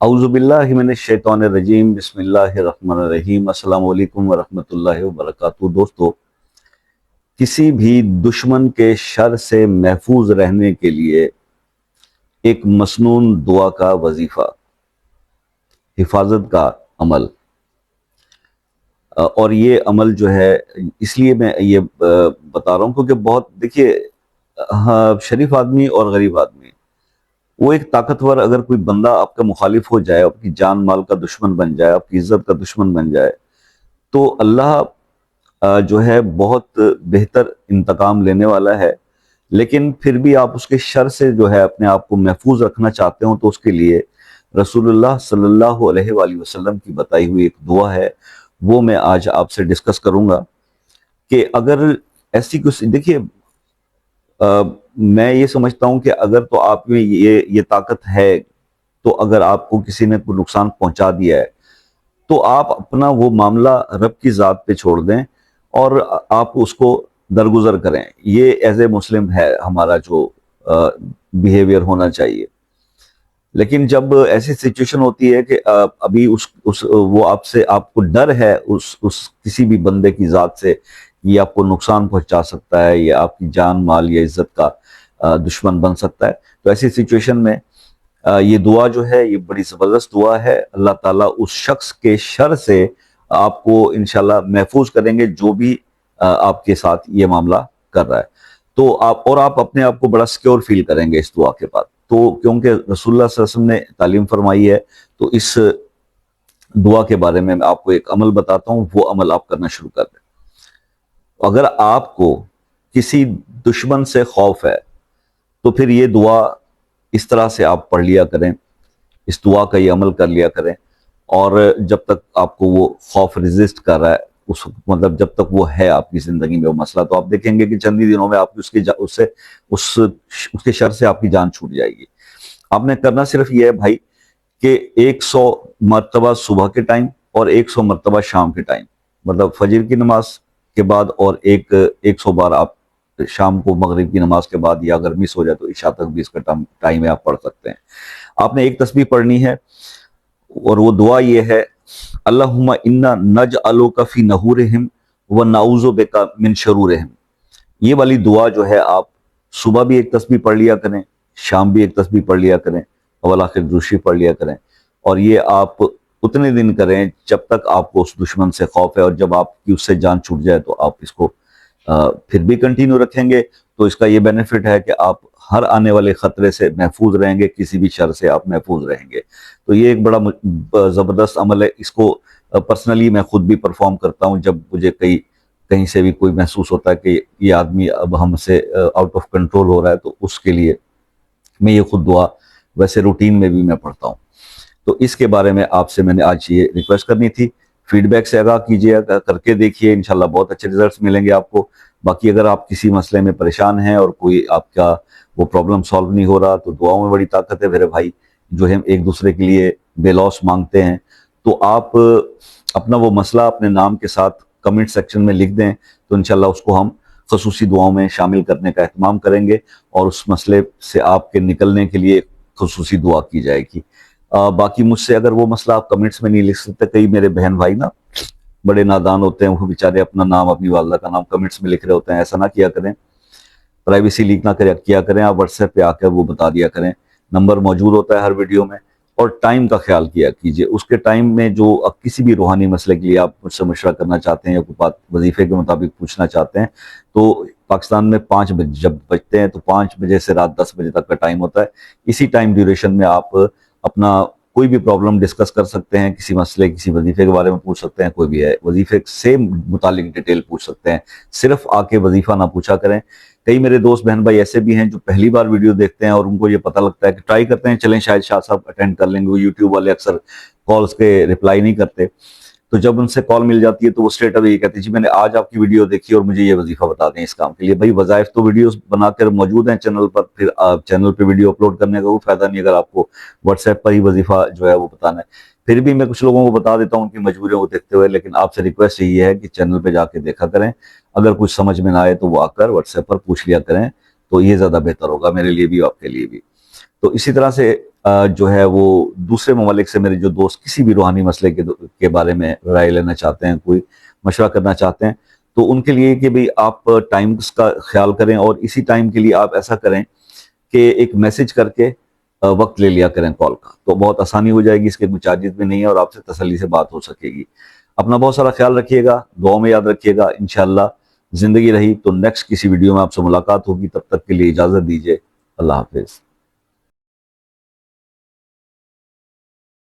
औज़ुबिल्लाहि मिनश्शैतानिर्रजीम बिस्मिल्लाहिर्रहमानिर्रहीम अस्सलामु अलैकुम वरहमतुल्लाहि वबरकातुहू। दोस्तों, किसी भी दुश्मन के शर से महफूज रहने के लिए एक मसनून दुआ का वजीफा, हिफाजत का अमल। और ये अमल जो है, इसलिए मैं ये बता रहा हूँ क्योंकि बहुत देखिए, हाँ, शरीफ आदमी और गरीब आदमी, वो एक ताकतवर अगर कोई बंदा आपका मुखालिफ हो जाए, आपकी जान माल का दुश्मन बन जाए, आपकी इज्जत का दुश्मन बन जाए, तो अल्लाह जो है बहुत बेहतर इंतकाम लेने वाला है। लेकिन फिर भी आप उसके शर से जो है अपने आप को महफूज रखना चाहते हो, तो उसके लिए रसूलुल्लाह सल्लल्लाहु अलैहि वसल्लम की बताई हुई एक दुआ है, वो मैं आज आपसे डिस्कस करूंगा। कि अगर ऐसी कुछ देखिए, मैं ये समझता हूं कि अगर तो आप में ये ताकत है, तो अगर आपको किसी ने कोई नुकसान पहुंचा दिया है, तो आप अपना वो मामला रब की ज़ात पे छोड़ दें और आप उसको दरगुजर करें। ये एज ए मुस्लिम है हमारा जो बिहेवियर होना चाहिए। लेकिन जब ऐसी सिचुएशन होती है कि अभी उस वो आपसे, आपको डर है उस किसी भी बंदे की ज़ात से, ये आपको नुकसान पहुंचा सकता है, ये आपकी जान माल या इज्जत का दुश्मन बन सकता है, तो ऐसी सिचुएशन में ये दुआ जो है, ये बड़ी ज़बरदस्त दुआ है। अल्लाह ताला उस शख्स के शर से आपको इंशाल्लाह महफूज करेंगे जो भी आपके साथ ये मामला कर रहा है। तो आप अपने आप को बड़ा सिक्योर फील करेंगे इस दुआ के बाद। तो क्योंकि रसूलुल्लाह सल्लल्लाहु अलैहि वसल्लम ने तालीम फरमाई है, तो इस दुआ के बारे में मैं आपको एक अमल बताता हूँ, वो अमल आप करना शुरू कर दें। अगर आपको किसी दुश्मन से खौफ है, तो फिर ये दुआ इस तरह से आप पढ़ लिया करें, इस दुआ का ये अमल कर लिया करें। और जब तक आपको वो खौफ रेजिस्ट कर रहा है, उस मतलब जब तक वो है आपकी जिंदगी में वो मसला, तो आप देखेंगे कि चंद ही दिनों में आपकी उसके शर से आपकी जान छूट जाएगी। आपने करना सिर्फ ये है भाई, कि 100 मरतबा सुबह के टाइम और 100 मरतबा शाम के टाइम, मतलब फजर की नमाज के बाद, और 100 बार आप शाम को मगरिब की नमाज के बाद, या अगर मिस हो जाए तो इशा तक भी इसका टाइम है, आप पढ़ सकते हैं। आपने एक तस्बीह पढ़नी है और वो दुआ ये है, अल्लाहुम्मा इन्ना नजअलुका फी नहूरिहिम व नऊज़ु बिका मिन शरूरिहिम। ये वाली दुआ जो है, आप सुबह भी एक तस्बीह पढ़ लिया करें, शाम भी एक तस्बीह पढ़ लिया करें, अवल आखिर दूसरी पढ़ लिया करें। और ये आप उतने दिन करें जब तक आपको उस दुश्मन से खौफ है, और जब आपकी उससे जान छूट जाए तो आप इसको फिर भी कंटिन्यू रखेंगे, तो इसका ये बेनिफिट है कि आप हर आने वाले खतरे से महफूज रहेंगे, किसी भी शर से आप महफूज रहेंगे। तो ये एक बड़ा ज़बरदस्त अमल है। इसको पर्सनली मैं खुद भी परफॉर्म करता हूँ जब मुझे कहीं से भी कोई महसूस होता है कि ये आदमी अब हमसे आउट ऑफ कंट्रोल हो रहा है, तो उसके लिए मैं ये खुद दुआ वैसे रूटीन में भी मैं पढ़ता हूँ। तो इसके बारे में आपसे मैंने आज ये रिक्वेस्ट करनी थी। फीडबैक से आगाह कीजिए, करके देखिए, इंशाल्लाह बहुत अच्छे रिजल्ट्स मिलेंगे आपको। बाकी अगर आप किसी मसले में परेशान हैं और कोई आपका वो प्रॉब्लम सॉल्व नहीं हो रहा, तो दुआओं में बड़ी ताकत है मेरे भाई, जो हम एक दूसरे के लिए बेलौस मांगते हैं। तो आप अपना वो मसला अपने नाम के साथ कमेंट सेक्शन में लिख दें, तो इंशाल्लाह उसको हम खसूसी दुआओं में शामिल करने का एहतमाम करेंगे, और उस मसले से आपके निकलने के लिए खसूसी दुआ की जाएगी। बाकी मुझसे अगर वो मसला आप कमेंट्स में नहीं लिख सकते, कई मेरे बहन भाई ना बड़े नादान होते हैं, वो बेचारे अपना नाम, अपनी वालदा का नाम कमेंट्स में लिख रहे होते हैं। ऐसा ना किया करें, प्राइवेसी लीक ना किया करें, आप व्हाट्सएप पे आकर वो बता दिया करें। नंबर मौजूद होता है हर वीडियो में। और टाइम का ख्याल किया कीजिए, उसके टाइम में जो किसी भी रूहानी मसले के लिए आप मुझसे मशवरा करना चाहते हैं या कोई बात वजीफे के मुताबिक पूछना चाहते हैं, तो पाकिस्तान में 5 बजे जब बजते हैं, तो 5 बजे से रात 10 बजे तक का टाइम होता है। इसी टाइम ड्यूरेशन में आप अपना कोई भी प्रॉब्लम डिस्कस कर सकते हैं, किसी मसले, किसी वजीफे के बारे में पूछ सकते हैं, कोई भी है वजीफे से मुतालिक डिटेल पूछ सकते हैं। सिर्फ आके वजीफा ना पूछा करें। कई मेरे दोस्त बहन भाई ऐसे भी हैं जो पहली बार वीडियो देखते हैं और उनको ये पता लगता है कि ट्राई करते हैं, चलें शायद शाह साहब अटेंड कर लेंगे। वो यूट्यूब वाले अक्सर कॉल्स के रिप्लाई नहीं करते, तो जब उनसे कॉल मिल जाती है तो वो स्ट्रेट अवे ये कहते हैं, जी मैंने आज आपकी वीडियो देखी और मुझे ये वजीफा बता दें इस काम के लिए। भाई वज़ाइफ तो वीडियोस बनाकर मौजूद हैं चैनल पर, फिर चैनल पे वीडियो अपलोड करने का कोई फायदा नहीं अगर आपको व्हाट्सएप पर ही वजीफा जो है वो बताना है। फिर भी मैं कुछ लोगों को बता देता हूँ उनकी मजबूरियों को देखते हुए, लेकिन आपसे रिक्वेस्ट यही है कि चैनल पे जाके देखा करें। अगर कुछ समझ में ना आए तो वो आकर व्हाट्सएप पर पूछ लिया करें, तो ये ज्यादा बेहतर होगा मेरे लिए भी, आपके लिए भी। تو اسی طرح سے جو ہے وہ دوسرے ممالک سے میرے جو دوست کسی بھی روحانی مسئلے کے بارے میں رائے لینا چاہتے ہیں، کوئی مشورہ کرنا چاہتے ہیں، تو ان کے لیے کہ بھئی آپ ٹائمز کا خیال کریں، اور اسی ٹائم کے لیے آپ ایسا کریں کہ ایک میسج کر کے وقت لے لیا کریں کال کا، تو بہت آسانی ہو جائے گی، اس کے کوئی چارجز بھی نہیں ہے، اور آپ سے تسلی سے بات ہو سکے گی۔ اپنا بہت سارا خیال رکھیے گا، دعاؤں میں یاد رکھیے گا، انشاءاللہ زندگی رہی تو نیکسٹ کسی ویڈیو میں آپ سے ملاقات ہوگی، تب تک کے لیے اجازت دیجیے، اللہ حافظ۔